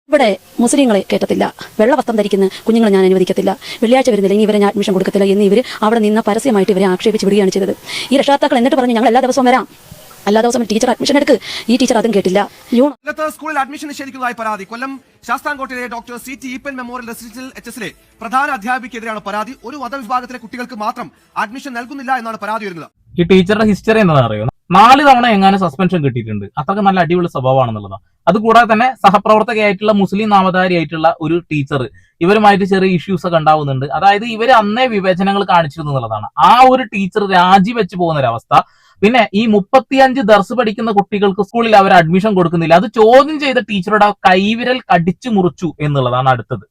ഇവിടെ മുസ്ലിങ്ങളെ കേട്ടത്തില്ല, വെള്ളവസ്ത്രം ധരിക്കുന്ന കുഞ്ഞുങ്ങളെ ഞാൻ അനുവദിക്കത്തില്ല, വെള്ളിയാഴ്ച വരുന്നില്ലെങ്കിൽ ഇവരെ ഞാൻ അഡ്മിഷൻ കൊടുക്കത്തില്ല എന്ന് ഇവർ അവിടെ നിന്ന് പരസ്യമായിട്ട് ഇവരെ ആക്ഷേപിച്ച് വിടുകയാണ് ചെയ്തത്. ഈ രക്ഷാകർത്താക്കൾ എന്നിട്ട് പറഞ്ഞു ഞങ്ങൾ എല്ലാ ദിവസവും വരാം, എല്ലാ ദിവസവും ടീച്ചർ അഡ്മിഷൻ എടുക്ക്. ഈ ടീച്ചർ അതും കേട്ടില്ല. സ്കൂളിൽ അഡ്മിഷൻ നിഷേധിക്കുന്നതായി പരാതി. കൊല്ലം ശാസ്താംകോട്ടയിലെ ഡോക്ടർ സി.ടി. ഈപ്പൻ മെമ്മോറിയൽ റെസിഡൻഷ്യൽ എച്ച്.എസിലെ പ്രധാന അധ്യാപികയ്ക്കെതിരെയാണ് പരാതി. ഒരു മതവിഭാഗത്തിലെ കുട്ടികൾക്ക് മാത്രം അഡ്മിഷൻ നൽകുന്നില്ല എന്നാണ് പരാതി വരുന്നത്. ഈ ടീച്ചറുടെ ഹിസ്റ്ററി എന്താണെന്ന് അറിയോ? 4 തവണ എങ്ങാനും സസ്പെൻഷൻ കിട്ടിയിട്ടുണ്ട്. അത്രക്ക് നല്ല അടിപൊളി സ്വഭാവമാണെന്നുള്ളതാണ്. അതുകൂടാതെ തന്നെ സഹപ്രവർത്തകയായിട്ടുള്ള മുസ്ലിം നാമധാരിയായിട്ടുള്ള ഒരു ടീച്ചർ ഇവരുമായിട്ട് ചെറിയ ഇഷ്യൂസ് ഒക്കെ ഉണ്ടാവുന്നുണ്ട്. അതായത് ഇവർ അന്നേ വിവേചനങ്ങൾ കാണിച്ചിരുന്നു എന്നുള്ളതാണ്. ആ ഒരു ടീച്ചർ രാജിവെച്ച് പോകുന്ന ഒരവസ്ഥ. പിന്നെ ഈ 35 ദർസ് പഠിക്കുന്ന കുട്ടികൾക്ക് സ്കൂളിൽ അവർ അഡ്മിഷൻ കൊടുക്കുന്നില്ല. അത് ചോദ്യം ചെയ്ത ടീച്ചറുടെ കൈവിരൽ കടിച്ചു മുറിച്ചു എന്നുള്ളതാണ് അടുത്തത്.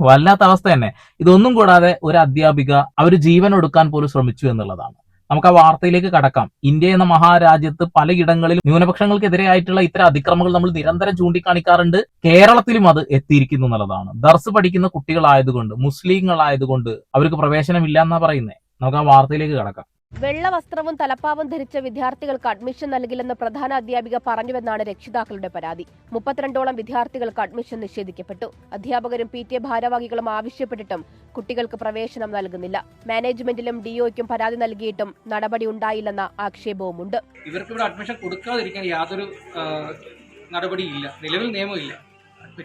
വല്ലാത്ത അവസ്ഥ തന്നെ. ഇതൊന്നും കൂടാതെ ഒരു അധ്യാപിക അവർ ജീവൻ ഒടുക്കാൻ പോലും ശ്രമിച്ചു എന്നുള്ളതാണ്. നമുക്ക് ആ വാർത്തയിലേക്ക് കടക്കാം. ഇന്ത്യ എന്ന മഹാരാജ്യത്ത് പലയിടങ്ങളിലും ന്യൂനപക്ഷങ്ങൾക്കെതിരെയായിട്ടുള്ള ഇത്തരം അതിക്രമങ്ങൾ നമ്മൾ നിരന്തരം ചൂണ്ടിക്കാണിക്കാറുണ്ട്. കേരളത്തിലും അത് എത്തിയിരിക്കുന്നു എന്നുള്ളതാണ്. ദർസ് പഠിക്കുന്ന കുട്ടികളായതുകൊണ്ട്, മുസ്ലിങ്ങളായതുകൊണ്ട് അവർക്ക് പ്രവേശനമില്ല എന്നാ പറയുന്നത്. നമുക്ക് ആ വാർത്തയിലേക്ക് കടക്കാം. വെള്ള വസ്ത്രവും തലപ്പാവും ധരിച്ച വിദ്യാർത്ഥികൾക്ക് അഡ്മിഷൻ നൽകില്ലെന്ന് പ്രധാന അധ്യാപിക പറഞ്ഞുവെന്നാണ് രക്ഷിതാക്കളുടെ പരാതി. 32ഓളം വിദ്യാർത്ഥികൾക്ക് അഡ്മിഷൻ നിഷേധിക്കപ്പെട്ടു. അധ്യാപകരും PTA ഭാരവാഹികളും ആവശ്യപ്പെട്ടിട്ടും കുട്ടികൾക്ക് പ്രവേശനം നൽകുന്നില്ല. മാനേജ്മെന്റിലും DOയ്ക്കും പരാതി നൽകിയിട്ടും നടപടി ഉണ്ടായില്ലെന്ന ആക്ഷേപവുമുണ്ട്. ഇവർക്ക് ഇവിടെ അഡ്മിഷൻ കൊടുക്കാതിരിക്കാൻ യാതൊരു നടപടിയില്ല, നിലവിൽ നിയമമില്ല.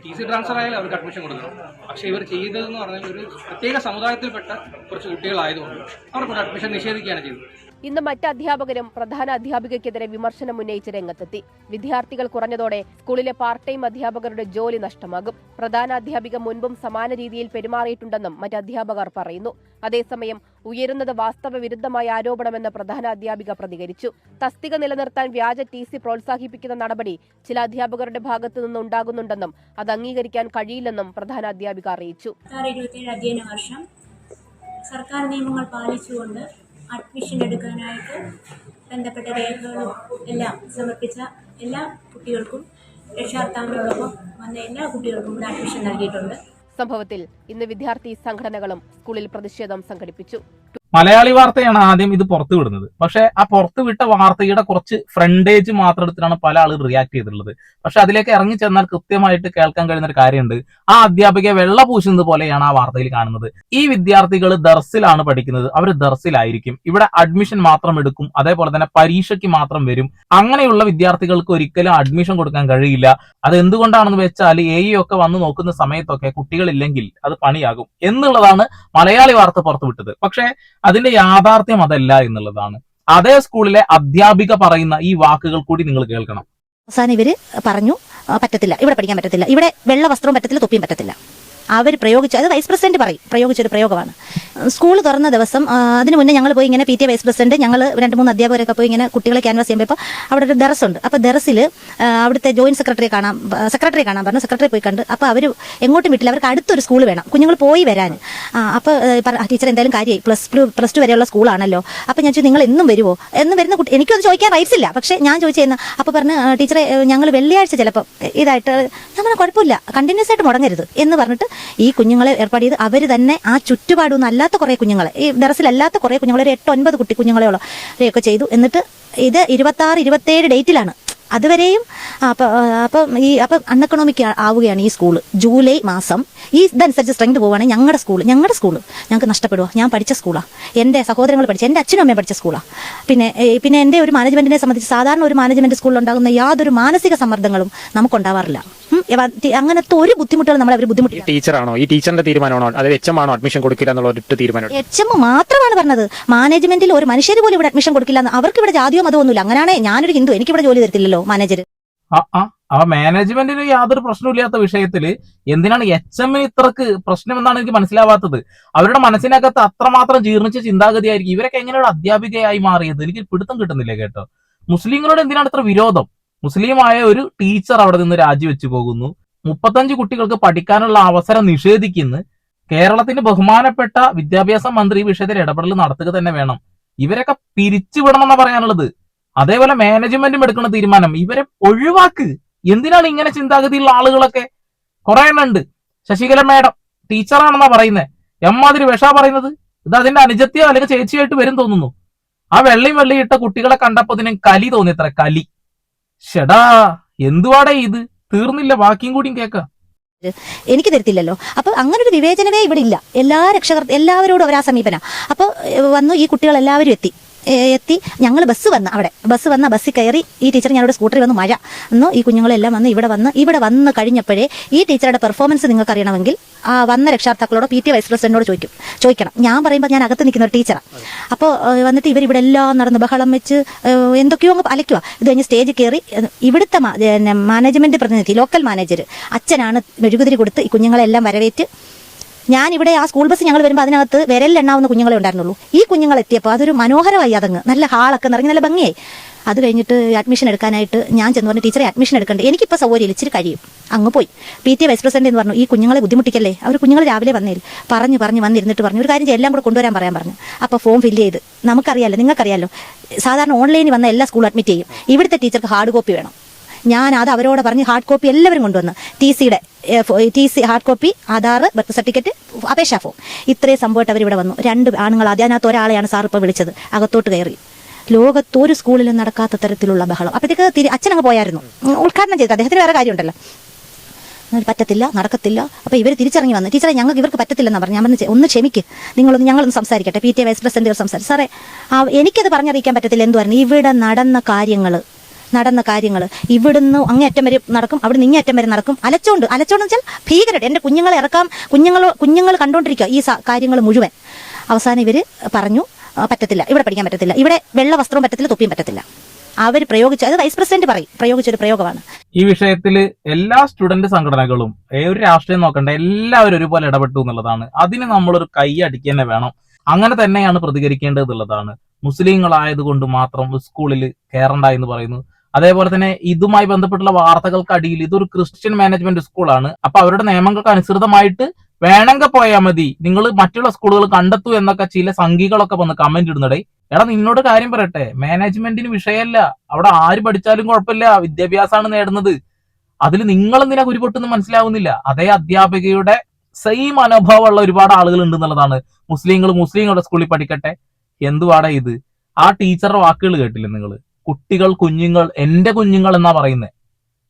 TC ട്രാൻസ്ഫർ ആയാലും അവർക്ക് അഡ്മിഷൻ കൊടുക്കണം. പക്ഷേ ഇവർ ചെയ്തതെന്ന് പറഞ്ഞാൽ ഒരു പ്രത്യേക സമുദായത്തിൽപ്പെട്ട കുറച്ച് കുട്ടികളായതുകൊണ്ട് അവർക്ക് അഡ്മിഷൻ നിഷേധിക്കുകയാണ് ചെയ്തത്. ഇന്ന് മറ്റ് അധ്യാപകരും പ്രധാന അധ്യാപികയ്ക്കെതിരെ വിമർശനം ഉന്നയിച്ച് രംഗത്തെത്തി. വിദ്യാർത്ഥികൾ കുറഞ്ഞതോടെ സ്കൂളിലെ പാർട്ട് ടൈം അധ്യാപകരുടെ ജോലി നഷ്ടമാകും. പ്രധാന അധ്യാപിക മുൻപും സമാന രീതിയിൽ പെരുമാറിയിട്ടുണ്ടെന്നും മറ്റ് അധ്യാപകർ പറയുന്നു. അതേസമയം ഉയരുന്നത് വാസ്തവ വിരുദ്ധമായ ആരോപണമെന്ന് പ്രധാന അധ്യാപിക പ്രതികരിച്ചു. തസ്തിക നിലനിർത്താൻ വ്യാജ TC പ്രോത്സാഹിപ്പിക്കുന്ന നടപടി ചില അധ്യാപകരുടെ ഭാഗത്തു നിന്ന് ഉണ്ടാകുന്നുണ്ടെന്നും അത് അംഗീകരിക്കാൻ കഴിയില്ലെന്നും പ്രധാന അധ്യാപിക അറിയിച്ചു. സർക്കാർ നിയമങ്ങൾ പാലിച്ചുകൊണ്ട് അഡ്മിഷൻ എടുക്കാനായിട്ട് ബന്ധപ്പെട്ട രേഖകളും എല്ലാം സമർപ്പിച്ച എല്ലാ കുട്ടികൾക്കും രക്ഷാകർത്താക്കളോടൊപ്പം വന്ന എല്ലാ കുട്ടികൾക്കും കൂടെ അഡ്മിഷൻ നൽകിയിട്ടുണ്ട്. സംഭവത്തിൽ ഇന്ന് വിദ്യാർത്ഥി സംഘടനകളും സ്കൂളിൽ പ്രതിഷേധം സംഘടിപ്പിച്ചു. മലയാളി വാർത്തയാണ് ആദ്യം ഇത് പുറത്തുവിടുന്നത്. പക്ഷെ ആ പുറത്തുവിട്ട വാർത്തയുടെ കുറച്ച് ഫ്രണ്ടേജ് മാത്രം എടുത്തിട്ടാണ് പല ആളുകൾ റിയാക്ട് ചെയ്തിട്ടുള്ളത്. പക്ഷെ അതിലേക്ക് ഇറങ്ങി ചെന്നാൽ കൃത്യമായിട്ട് കേൾക്കാൻ കഴിയുന്ന ഒരു കാര്യമുണ്ട്. ആ അധ്യാപികയെ വെള്ള പൂശുന്നത് പോലെയാണ് ആ വാർത്തയിൽ കാണുന്നത്. ഈ വിദ്യാർത്ഥികൾ ദർസിലാണ് പഠിക്കുന്നത്, അവർ ദർസിലായിരിക്കും, ഇവിടെ അഡ്മിഷൻ മാത്രം എടുക്കും, അതേപോലെ തന്നെ പരീക്ഷയ്ക്ക് മാത്രം വരും. അങ്ങനെയുള്ള വിദ്യാർത്ഥികൾക്ക് ഒരിക്കലും അഡ്മിഷൻ കൊടുക്കാൻ കഴിയില്ല. അത് എന്തുകൊണ്ടാണെന്ന് വെച്ചാൽ ഒക്കെ വന്ന് നോക്കുന്ന സമയത്തൊക്കെ കുട്ടികളില്ലെങ്കിൽ അത് പണിയാകും എന്നുള്ളതാണ് മലയാളി വാർത്ത പുറത്തുവിട്ടത്. പക്ഷെ അതിന്റെ യാഥാർത്ഥ്യം അതല്ല എന്നുള്ളതാണ്. അതേ സ്കൂളിലെ അധ്യാപിക പറയുന്ന ഈ വാക്കുകൾ കൂടി നിങ്ങൾ കേൾക്കണം. അവസാനം ഇവര് പറഞ്ഞു പറ്റത്തില്ല, ഇവിടെ പഠിക്കാൻ പറ്റത്തില്ല, ഇവിടെ വെള്ള വസ്ത്രവും പറ്റത്തില്ല, തൊപ്പിയും പറ്റത്തില്ല. അവർ പ്രയോഗിച്ചു, അത് വൈസ് പ്രസിഡന്റ് പ്രയോഗിച്ചൊരു പ്രയോഗമാണ്. സ്കൂൾ തുറന്ന ദിവസം അതിന് മുന്നേ ഞങ്ങൾ പോയി ഇങ്ങനെ PTA വൈസ് പ്രസിഡന്റ് ഞങ്ങൾ 2-3 അധ്യാപകരൊക്കെ പോയി ഇങ്ങനെ കുട്ടികളെ ക്യാൻവാസ് ചെയ്യുമ്പോൾ അവിടെ ഒരു ദർസ് ഉണ്ട്. അപ്പോൾ ദർസിൽ അവിടുത്തെ ജോയിന്റ് സെക്രട്ടറിയെ കാണാൻ പറഞ്ഞു. സെക്രട്ടറി പോയി കണ്ട്. അപ്പോൾ അവർ എങ്ങോട്ടും വിട്ടില്ല, അവർക്ക് അടുത്തൊരു സ്കൂൾ വേണം കുഞ്ഞുങ്ങൾ പോയി വരാൻ. അപ്പോൾ ടീച്ചർ എന്തായാലും കാര്യമായി, പ്ലസ് ടു വരെയുള്ള സ്കൂളാണല്ലോ. അപ്പോൾ ഞാൻ ചോദിച്ചു നിങ്ങൾ എന്നും വരുമോ എന്ന് വരുന്ന കുട്ടി, എനിക്കത് ചോദിക്കാൻ റൈറ്റ്സ് ഇല്ല. പക്ഷേ ഞാൻ ചോദിച്ചെന്ന് അപ്പോൾ പറഞ്ഞ് ടീച്ചറെ ഞങ്ങൾ വെള്ളിയാഴ്ച ചിലപ്പോൾ ഇതായിട്ട് ഞങ്ങൾ കുഴപ്പമില്ല, കണ്ടിന്യൂസ് ആയിട്ട് മുടങ്ങരുത് എന്ന് പറഞ്ഞിട്ട് ഈ കുഞ്ഞുങ്ങളെ ഏർപ്പാട് ചെയ്ത് അവർ തന്നെ ആ ചുറ്റുപാടൊന്നും അല്ലാത്ത കുറേ കുഞ്ഞുങ്ങളെ, ഈ ദർസിലല്ലാത്ത കുറേ കുഞ്ഞുങ്ങളെ, ഒരു 8-9 കുഞ്ഞുങ്ങളെയോളം ഒക്കെ ചെയ്തു. എന്നിട്ട് ഇത് 26-27 ഡേറ്റിലാണ്. അതുവരെയും അപ്പം അൺഎക്കണോമിക് ആവുകയാണ് ഈ സ്കൂൾ. ജൂലൈ മാസം ഈ ഇതനുസരിച്ച് സ്ട്രെങ്ത് പോവുകയാണെങ്കിൽ ഞങ്ങളുടെ സ്കൂൾ ഞങ്ങൾക്ക് നഷ്ടപ്പെടുക. ഞാൻ പഠിച്ച സ്കൂളാണ്, എൻ്റെ സഹോദരങ്ങൾ പഠിച്ച, എൻ്റെ അച്ഛനും അമ്മയും പഠിച്ച സ്കൂളാണ്. പിന്നെ എൻ്റെ ഒരു മാനേജ്മെന്റിനെ സംബന്ധിച്ച് സാധാരണ ഒരു മാനേജ്മെന്റ് സ്കൂളിൽ ഉണ്ടാകുന്ന യാതൊരു മാനസിക സമ്മർദ്ദങ്ങളും നമുക്കുണ്ടാവാറില്ല. അങ്ങനത്തെ ഒരു ബുദ്ധിമുട്ടുകൾ നമ്മൾ അവർ ബുദ്ധിമുട്ടി. ടീച്ചറാണോ ഈ ടീച്ചറിന്റെ തീരുമാനമാണോ അതായത് HM ആണോ അഡ്മിഷൻ കൊടുക്കില്ല എന്നുള്ള ഒറ്റ തീരുമാനം? HM മാത്രമാണ് പറഞ്ഞത്. മാനേജ്മെന്റിൽ ഒരു മനുഷ്യർ പോലും ഇവിടെ അഡ്മിഷൻ കൊടുക്കില്ല. അവർക്ക് ഇവിടെ ജാതിയോ മതമൊന്നുമില്ല. അങ്ങനെയാണ് ഞാനൊരു ഹിന്ദു, എനിക്ക് ഇവിടെ ജോലി തരത്തില്ലല്ലോ മാനേജർ. മാനേജ്മെന്റിന് യാതൊരു പ്രശ്നമില്ലാത്ത വിഷയത്തില് എന്തിനാണ് HM ഇത്രക്ക് പ്രശ്നം എന്നാണ് എനിക്ക് മനസ്സിലാവാത്തത്. അവരുടെ മനസ്സിനകത്ത് അത്രമാത്രം ജീർണിച്ച ചിന്താഗതിയായിരിക്കും. ഇവരൊക്കെ എങ്ങനെയുള്ള അധ്യാപികയായി മാറിയത് എനിക്ക് പിടുത്തം കിട്ടുന്നില്ല കേട്ടോ. മുസ്ലിങ്ങളോട് എന്തിനാണ് ഇത്ര വിരോധം? മുസ്ലിമായ ഒരു ടീച്ചർ അവിടെ നിന്ന് രാജിവെച്ചു പോകുന്നു. 35 കുട്ടികൾക്ക് പഠിക്കാനുള്ള അവസരം നിഷേധിക്കുന്നു. കേരളത്തിന്റെ ബഹുമാനപ്പെട്ട വിദ്യാഭ്യാസ മന്ത്രി ഈ വിഷയത്തിൽ ഇടപെടൽ നടത്തുക തന്നെ വേണം. ഇവരൊക്കെ പിരിച്ചുവിടണമെന്നാണ് പറയാനുള്ളത്. അതേപോലെ മാനേജ്മെന്റും എടുക്കുന്ന തീരുമാനം ഇവരെ ഒഴിവാക്ക്. എന്തിനാണ് ഇങ്ങനെ ചിന്താഗതിയുള്ള ആളുകളൊക്കെ കുറെ എണ്ണുണ്ട്. ശശികല മേഡം ടീച്ചറാണെന്നാ പറയുന്നത്. എമ്മാതിരി വിഷ പറയുന്നത്. ഇത് അതിന്റെ അനുജത്തിയോ അല്ലെങ്കിൽ ചേച്ചിയായിട്ട് വരും തോന്നുന്നു. ആ വെള്ളിയും ഇട്ട കുട്ടികളെ കണ്ടപ്പോ ഇതിന് കലി തോന്നിയത്ര കലി. ഷെടാ എന്തുവാടേ ഇത്? തീർന്നില്ല, ബാക്കിയും കൂടിയും കേൾക്കാം. എനിക്ക് തരത്തില്ലല്ലോ. അപ്പോൾ അങ്ങനെ ഒരു വിവേചനമേ ഇവിടെ ഇല്ല. എല്ലാവരോടും അവരാ സമീപനം. അപ്പോൾ വന്നു ഈ കുട്ടികൾ എല്ലാവരും എത്തി ഞങ്ങൾ ബസ് വന്ന ബസ്സിൽ കയറി ഈ ടീച്ചർ ഞാനിവിടെ സ്കൂട്ടറിൽ വന്ന് മഴ വന്നു. ഈ കുഞ്ഞുങ്ങളെല്ലാം വന്ന് ഇവിടെ വന്ന് കഴിഞ്ഞപ്പോഴേ ഈ ടീച്ചറുടെ പെർഫോമൻസ് നിങ്ങൾക്ക് അറിയണമെങ്കിൽ വന്ന രക്ഷാകർത്താക്കളോട് PT വൈസ് പ്രസിഡന്റിനോട് ചോദിക്കണം. ഞാൻ പറയുമ്പോൾ ഞാൻ അകത്ത് നിൽക്കുന്ന ഒരു ടീച്ചറാണ്. അപ്പോൾ വന്നിട്ട് ഇവിടെ എല്ലാം നടന്ന് ബഹളം വെച്ച് എന്തൊക്കെയോ അങ്ങ് അലയ്ക്കുക. ഇത് കഴിഞ്ഞ് സ്റ്റേജിൽ കയറി ഇവിടുത്തെ മാനേജ്മെന്റ് പ്രതിനിധി, ലോക്കൽ മാനേജർ അച്ഛനാണ് മെഴുകുതിരി കൊടുത്ത് ഈ കുഞ്ഞുങ്ങളെല്ലാം വരവേറ്റ്. ഞാനിവിടെ ആ സ്കൂൾ ബസ് ഞങ്ങൾ വരുമ്പോൾ അതിനകത്ത് വിരലിലെണ്ണാവുന്ന കുഞ്ഞുങ്ങളെ ഉണ്ടായിരുന്നുള്ളൂ. ഈ കുഞ്ഞുങ്ങൾ എത്തിയപ്പോൾ അതൊരു മനോഹരമായി, അതങ്ങ് നല്ല ഹാളൊക്കെ നിറഞ്ഞ് നല്ല ഭംഗിയായി. അത് കഴിഞ്ഞിട്ട് അഡ്മിഷൻ എടുക്കാനായിട്ട് ഞാൻ ചെന്ന് പറഞ്ഞു, ടീച്ചറെ അഡ്മിഷൻ എടുക്കണ്ടേ, എനിക്കിപ്പോൾ സൗകര്യം ഇച്ചിരി കഴിയും. അങ്ങ് പോയി PT വൈസ് പ്രസിഡന്റ് എന്ന് പറഞ്ഞു, ഈ കുഞ്ഞുങ്ങളെ ബുദ്ധിമുട്ടിക്കല്ലേ. കുഞ്ഞുങ്ങൾ രാവിലെ വന്നേൽ പറഞ്ഞു വന്നിരുന്നിട്ട് പറഞ്ഞു ഒരു കാര്യം എല്ലാം കൂടെ കൊണ്ടുവരാൻ പറഞ്ഞു. അപ്പോൾ ഫോം ഫില്ല് ചെയ്ത് നമുക്കറിയാലോ, നിങ്ങൾക്കറിയാലോ, സാധാരണ ഓൺലൈനിൽ വന്ന എല്ലാ സ്കൂൾ അഡ്മിറ്റ് ചെയ്യും. ഇവിടുത്തെ ടീച്ചർക്ക് ഹാർഡ് കോപ്പി വേണം. ഞാൻ അത് അവരോട് പറഞ്ഞ് ഹാർഡ് കോപ്പി എല്ലാവരും കൊണ്ടുവന്ന് TC hard copy, Aadhaar, birth certificate, അപേക്ഷാ ഫോം, ഇത്രയും സംഭവമായിട്ട് അവരിവിടെ വന്നു. 2 ആണുങ്ങൾ, അതിനകത്ത് ഒരാളെയാണ് സാർ ഇപ്പോൾ വിളിച്ചത്. അകത്തോട്ട് കയറി. ലോകത്തൊരു സ്കൂളിലും നടക്കാത്ത തരത്തിലുള്ള ബഹളം. അപ്പോഴത്തേക്ക് അച്ഛനങ്ങ് പോയായിരുന്നു, ഉദ്ഘാടനം ചെയ്തത്. അദ്ദേഹത്തിന് വേറെ കാര്യമുണ്ടല്ലോ. പറ്റത്തില്ല, നടക്കത്തില്ല. അപ്പോൾ ഇവർ തിരിച്ചിറങ്ങി വന്നു. ടീച്ചറെ ഞങ്ങൾക്ക് ഇവർക്ക് പറ്റത്തില്ലെന്നാണ് പറഞ്ഞു. ഞാൻ പറഞ്ഞു ഒന്ന് ക്ഷമിക്ക്, ഞങ്ങളൊന്ന് സംസാരിക്കട്ടെ. PT വൈസ് പ്രസിഡന്റ് സംസാരിച്ചു. സാറേ എനിക്കത് പറഞ്ഞറിയിക്കാൻ പറ്റത്തില്ല. എന്തുവായിരുന്നു ഇവിടെ നടന്ന കാര്യങ്ങൾ ഇവിടുന്ന് അങ്ങേയറ്റം വരെ നടക്കും, അവിടെ നിന്ന് ഇങ്ങേയറ്റം വരെ നടക്കും. അലച്ചോണ്ട് വെച്ചാൽ ഭീകരമായിട്ട് എൻ്റെ കുഞ്ഞുങ്ങളെ ഇറക്കാം. കുഞ്ഞുങ്ങൾ കണ്ടോണ്ടിരിക്കുക ഈ കാര്യങ്ങൾ മുഴുവൻ. അവസാനം ഇവർ പറഞ്ഞു പറ്റത്തില്ല, ഇവിടെ പഠിക്കാൻ പറ്റത്തില്ല, ഇവിടെ വെള്ള വസ്ത്രവും പറ്റത്തില്ല, തൊപ്പിയും പറ്റത്തില്ല. അവർ അത് വൈസ് പ്രസിഡന്റ് പ്രയോഗിച്ചൊരു പ്രയോഗമാണ്. ഈ വിഷയത്തിൽ എല്ലാ സ്റ്റുഡന്റ് സംഘടനകളും ഒരു രാഷ്ട്രീയം നോക്കണ്ട, എല്ലാവരും ഒരുപോലെ ഇടപെട്ടു എന്നുള്ളതാണ്. അതിന് നമ്മളൊരു കൈ അടിക്കുക തന്നെ വേണം. അങ്ങനെ തന്നെയാണ് പ്രതികരിക്കേണ്ടത് എന്നുള്ളതാണ്. മുസ്ലിങ്ങളായതുകൊണ്ട് മാത്രം സ്കൂളിൽ കയറണ്ട എന്ന് പറയുന്നു. അതേപോലെ തന്നെ ഇതുമായി ബന്ധപ്പെട്ടുള്ള വാർത്തകൾക്കടിയിൽ ഇതൊരു ക്രിസ്ത്യൻ മാനേജ്മെന്റ് സ്കൂളാണ്. അപ്പൊ അവരുടെ നിയമങ്ങൾക്ക് അനുസൃതമായിട്ട് വേണമെങ്കിൽ പോയാൽ മതി, നിങ്ങൾ മറ്റുള്ള സ്കൂളുകൾ കണ്ടെത്തൂ എന്നൊക്കെ ചില സംഘികളൊക്കെ വന്ന് കമന്റ് ഇടുന്നടേ. എടാ നിന്നോട് കാര്യം പറയട്ടെ, മാനേജ്മെന്റിന് വിഷയമല്ല, അവിടെ ആര് പഠിച്ചാലും കുഴപ്പമില്ല, വിദ്യാഭ്യാസമാണ് നേടുന്നത്. അതിൽ നിങ്ങൾ എന്തിനാ കുരുപൊട്ടെന്ന് മനസ്സിലാവുന്നില്ല. അതേ അധ്യാപികയുടെ സെയിം മനോഭാവമുള്ള ഒരുപാട് ആളുകൾ ഉണ്ട് എന്നുള്ളതാണ്. മുസ്ലിങ്ങളുടെ സ്കൂളിൽ പഠിക്കട്ടെ. എന്തുവാടാ ഇത്? ആ ടീച്ചറുടെ വാക്കുകൾ കേട്ടില്ലേ നിങ്ങൾ? കുഞ്ഞുങ്ങൾ എന്റെ കുഞ്ഞുങ്ങൾ എന്നാ പറയുന്നത്.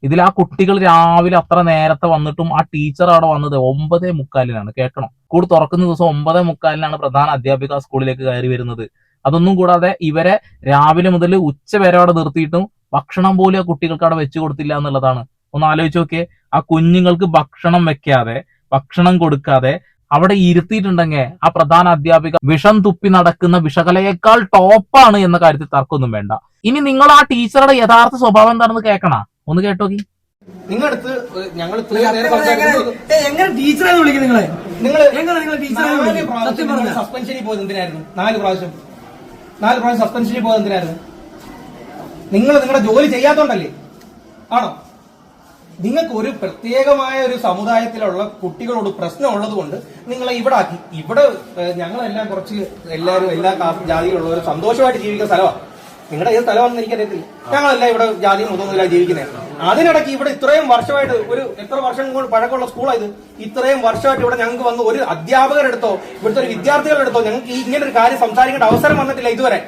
ഇതിൽ ആ കുട്ടികൾ രാവിലെ അത്ര നേരത്തെ വന്നിട്ടും ആ ടീച്ചർ അവിടെ വന്നത് 9:45 കേൾക്കണം. സ്കൂൾ തുറക്കുന്ന ദിവസം 9:45 പ്രധാന അധ്യാപിക സ്കൂളിലേക്ക് കയറി വരുന്നത്. അതൊന്നും കൂടാതെ ഇവരെ രാവിലെ മുതൽ ഉച്ച വരെ അവിടെ നിർത്തിയിട്ടും ഭക്ഷണം പോലും ആ കുട്ടികൾക്ക് അവിടെ വെച്ചു കൊടുത്തില്ല എന്നുള്ളതാണ്. ഒന്ന് ആലോചിച്ച് നോക്കിയേ. ആ കുഞ്ഞുങ്ങൾക്ക് ഭക്ഷണം കൊടുക്കാതെ അവിടെ ഇരുത്തിയിട്ടുണ്ടെങ്കിൽ ആ പ്രധാന അധ്യാപിക വിഷം തുപ്പി നടക്കുന്ന വിഷകലയേക്കാൾ ടോപ്പാണ് എന്ന കാര്യത്തിൽ തർക്കമൊന്നും വേണ്ട. ഇനി നിങ്ങൾ ആ ടീച്ചറുടെ യഥാർത്ഥ സ്വഭാവം എന്താണെന്ന് കേൾക്കണ, ഒന്ന് കേട്ടോക്കി. നിങ്ങളടുത്ത് ഞങ്ങൾ എങ്ങനെ ടീച്ചറെ വിളിക്കും? സസ്പെൻഷനിൽ പോയത് എന്തിനായിരുന്നു? 4 പ്രാവശ്യം സസ്പെൻഷനിൽ പോയത് എന്തിനായിരുന്നു? നിങ്ങൾ നിങ്ങളുടെ ജോലി ചെയ്യാത്തോണ്ടല്ലേ? ആണോ? നിങ്ങൾക്ക് ഒരു പ്രത്യേകമായ ഒരു സമുദായത്തിലുള്ള കുട്ടികളോട് പ്രശ്നമുള്ളത് കൊണ്ട് നിങ്ങളെ ഇവിടെ ആക്കി. ഇവിടെ ഞങ്ങളെല്ലാം എല്ലാവരും എല്ലാ ജാതിയിലുള്ളവരും സന്തോഷമായിട്ട് ജീവിക്കുന്ന സ്ഥലമാണ്. നിങ്ങളുടെ ഏത് സ്ഥലമാണെന്ന് എനിക്കറിയത്തില്ല. ഞങ്ങളെല്ലാം ഇവിടെ ജാതി മുതലിലാണ് ജീവിക്കുന്നത്. അതിനിടയ്ക്ക് ഇവിടെ ഇത്രയും വർഷമായിട്ട് എത്ര വർഷം കൊണ്ട് പഴക്കമുള്ള സ്കൂളായത്? ഇത്രയും വർഷമായിട്ട് ഇവിടെ ഞങ്ങൾക്ക് വന്ന് ഒരു അധ്യാപകരെടുത്തോ ഇവിടുത്തെ ഒരു വിദ്യാർത്ഥികളുടെ അടുത്തോ ഞങ്ങൾക്ക് ഇങ്ങനെ ഒരു കാര്യം സംസാരിക്കേണ്ട അവസരം വന്നിട്ടില്ല ഇതുവരെ.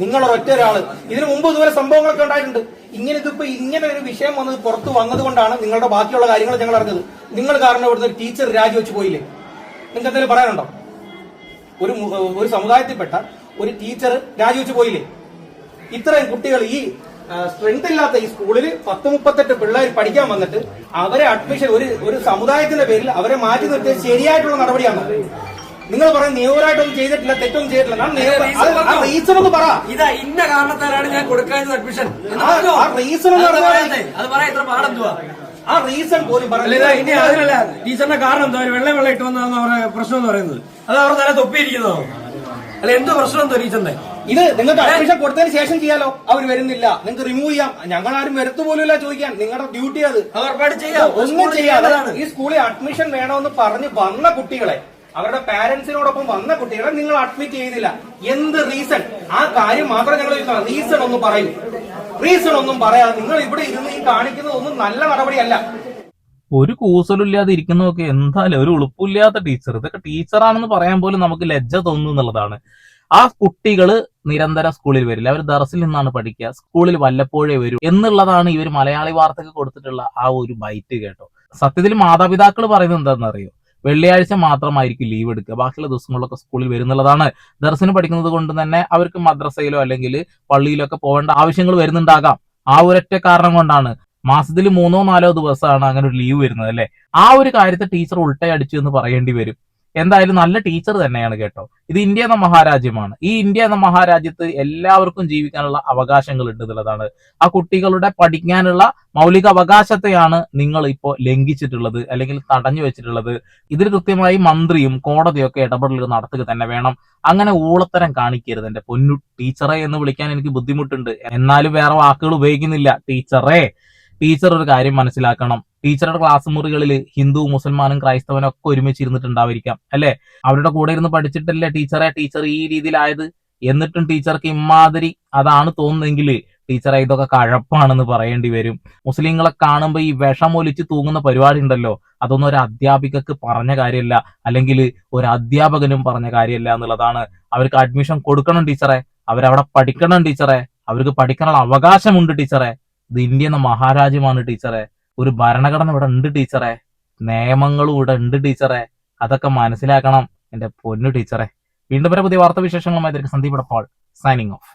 നിങ്ങളൊരൊറ്റ ഒരാള്. ഇതിനു മുമ്പ് ഇതുവരെ സംഭവങ്ങളൊക്കെ ഉണ്ടായിട്ടുണ്ട്. ഇങ്ങനെ ഒരു വിഷയം വന്നത് പുറത്തു വന്നതുകൊണ്ടാണ് നിങ്ങളുടെ ബാക്കിയുള്ള കാര്യങ്ങൾ ഞങ്ങൾ അറിഞ്ഞത്. നിങ്ങൾ കാരണം ഇവിടുത്തെ ഒരു ടീച്ചർ രാജിവെച്ച് പോയില്ലേ? നിങ്ങൾക്ക് എന്തെങ്കിലും പറയാനുണ്ടോ? ഒരു സമുദായത്തിൽപ്പെട്ട ഒരു ടീച്ചർ രാജിവെച്ച് പോയില്ലേ? ഇത്രയും കുട്ടികൾ ഈ സ്ട്രെങ്ത് ഇല്ലാത്ത ഈ സ്കൂളിൽ 10-38 പിള്ളേർ പഠിക്കാൻ വന്നിട്ട് അവരെ അഡ്മിഷൻ ഒരു സമുദായത്തിന്റെ പേരിൽ അവരെ മാറ്റി നിർത്തിയ ശരിയായിട്ടുള്ള നടപടിയാണ്. നിങ്ങൾ പറയുന്നത് നിയമപരമായിട്ടൊന്നും ചെയ്തിട്ടില്ല, തെറ്റൊന്നും ചെയ്തിട്ടില്ല. റീസൺ ഒന്ന് പറ. ഇതാ ഇന്ന കാരണത്താലാണ് ഞാൻ കൊടുക്കാത്തത് അഡ്മിഷൻ. റീസൺ അത് പറയാ, ഇത്ര പാടെന്തുവാ? ആ റീസൺ പോലും പറയില്ല. ഇനി അതിനല്ല ടീച്ചറിന്റെ കാരണം എന്താ? വെള്ളം ഇട്ട് വന്നതാണ് അവരുടെ പ്രശ്നം എന്ന് പറയുന്നത്. അത് അവർ തല തൊപ്പിയിരിക്കുന്നതോ? അല്ല, എന്തോ പ്രശ്നം എന്തോ ടീച്ചറിന്റെ? ഇത് നിങ്ങൾക്ക് അഡ്മിഷൻ കൊടുത്തതിന് ശേഷം ചെയ്യാലോ. അവർ വരുന്നില്ല, നിങ്ങൾക്ക് റിമൂവ് ചെയ്യാം. ഞങ്ങൾ ആരും വരത്തുപോലുമില്ല ചോദിക്കാൻ. നിങ്ങളുടെ ഡ്യൂട്ടി അത്. ഉറപ്പായിട്ട് ചെയ്യാം. ഒന്നും ചെയ്യാതെ ഈ സ്കൂളിൽ അഡ്മിഷൻ വേണമെന്ന് പറഞ്ഞ് വന്ന കുട്ടികളെ, അവരുടെ പാരന്റ്സിനോടൊപ്പം വന്ന കുട്ടികളെ നിങ്ങൾ അഡ്മിറ്റ് ചെയ്തില്ല. എന്ത് റീസൺ? ആ കാര്യം മാത്രം ഞങ്ങൾ ചോദിക്കണം. റീസൺ ഒന്നും പറയൂ. റീസൺ ഒന്നും പറയാതെ നിങ്ങൾ ഇവിടെ ഇരുന്ന് ഈ കാണിക്കുന്നത് ഒന്നും നല്ല നടപടിയല്ല. ഒരു കൂസലില്ലാതെ ഇരിക്കുന്നതൊക്കെ എന്തായാലും ഒരു ഉളുപ്പില്ലാത്ത ടീച്ചർ. ഇതൊക്കെ ടീച്ചറാണെന്ന് പറയാൻ പോലും നമുക്ക് ലജ്ജ തോന്നുന്നു എന്നുള്ളതാണ്. ആ കുട്ടികള് നിരന്തരം സ്കൂളിൽ വരില്ല, അവർ ദർസിൽ നിന്നാണ് പഠിക്കുക, സ്കൂളിൽ വല്ലപ്പോഴേ വരൂ എന്നുള്ളതാണ് ഇവർ മലയാളി വാർത്തക്ക് കൊടുത്തിട്ടുള്ള ആ ഒരു ബൈറ്റ് കേട്ടോ. സത്യത്തിൽ മാതാപിതാക്കൾ പറയുന്നത് എന്താണെന്നറിയോ, വെള്ളിയാഴ്ച മാത്രമായിരിക്കും ലീവ് എടുക്കുക, ബാക്കിയുള്ള ദിവസങ്ങളിലൊക്കെ സ്കൂളിൽ വരുന്നുള്ളതാണ്. ദർസിന് പഠിക്കുന്നത് കൊണ്ട് തന്നെ അവർക്ക് മദ്രസയിലോ അല്ലെങ്കിൽ പള്ളിയിലോ ഒക്കെ പോകേണ്ട ആവശ്യങ്ങൾ വരുന്നുണ്ടാകാം. ആ ഒരൊറ്റ കാരണം കൊണ്ടാണ് മാസത്തിൽ 3-4 ദിവസമാണ് അങ്ങനെ ഒരു ലീവ് വരുന്നത് അല്ലെ. ആ ഒരു കാര്യത്തെ ടീച്ചർ ഉൾട്ടയടിച്ചു എന്ന് പറയേണ്ടി വരും. എന്തായാലും നല്ല ടീച്ചർ തന്നെയാണ് കേട്ടോ. ഇത് ഇന്ത്യ എന്ന മഹാരാജ്യമാണ്. ഈ ഇന്ത്യ എന്ന മഹാരാജ്യത്ത് എല്ലാവർക്കും ജീവിക്കാനുള്ള അവകാശങ്ങൾ ഉണ്ട് എന്നുള്ളതാണ്. ആ കുട്ടികളുടെ പഠിക്കാനുള്ള മൗലിക അവകാശത്തെയാണ് നിങ്ങൾ ഇപ്പോൾ ലംഘിച്ചിട്ടുള്ളത് അല്ലെങ്കിൽ തടഞ്ഞു വെച്ചിട്ടുള്ളത്. ഇതിൽ കൃത്യമായി മന്ത്രിയും കോടതിയും ഒക്കെ ഇടപെടലുകൾ നടത്തുക തന്നെ വേണം. അങ്ങനെ ഊളത്തരം കാണിക്കരുത് എന്റെ പൊന്നു ടീച്ചറെ എന്ന് വിളിക്കാൻ എനിക്ക് ബുദ്ധിമുട്ടുണ്ട്, എന്നാലും വേറെ വാക്കുകൾ ഉപയോഗിക്കുന്നില്ല. ടീച്ചറെ, ടീച്ചർ ഒരു കാര്യം മനസ്സിലാക്കണം. ടീച്ചറുടെ ക്ലാസ് മുറികളിൽ ഹിന്ദു, മുസൽമാനും ക്രൈസ്തവനും ഒക്കെ ഒരുമിച്ച് ഇരുന്നിട്ടുണ്ടായിരിക്കാം അല്ലെ. അവരുടെ കൂടെ ഇരുന്ന് പഠിച്ചിട്ടല്ലേ ടീച്ചർ ഈ രീതിയിലായത്. എന്നിട്ടും ടീച്ചർക്ക് ഇമാതിരി അതാണ് തോന്നുന്നെങ്കിൽ ടീച്ചറെ ഇതൊക്കെ കഴപ്പാണെന്ന് പറയേണ്ടി വരും. മുസ്ലിങ്ങളെ കാണുമ്പോൾ ഈ വിഷമൊലിച്ച് തൂങ്ങുന്ന പരിപാടി ഉണ്ടല്ലോ, അതൊന്നും ഒരു അധ്യാപികക്ക് പറഞ്ഞ കാര്യമല്ല, അല്ലെങ്കിൽ ഒരു അധ്യാപകനും പറഞ്ഞ കാര്യമല്ല എന്നുള്ളതാണ്. അവർക്ക് അഡ്മിഷൻ കൊടുക്കണം ടീച്ചറെ, അവരവിടെ പഠിക്കണം ടീച്ചറെ, അവർക്ക് പഠിക്കാനുള്ള അവകാശമുണ്ട് ടീച്ചറെ. ഇത് ഇന്ത്യ എന്ന മഹാരാജ്യമാണ് ടീച്ചറെ. ഒരു ഭരണഘടന ഇവിടെ ഉണ്ട് ടീച്ചറെ, നിയമങ്ങളും ഇവിടെ ഉണ്ട് ടീച്ചറെ. അതൊക്കെ മനസ്സിലാക്കണം എന്റെ പൊന്നു ടീച്ചറെ. വീണ്ടും വരെ പുതിയ വാർത്താ വിശേഷങ്ങളുമായി സന്ദീപ് എടപ്പാൾ സൈനിങ് ഓഫ്.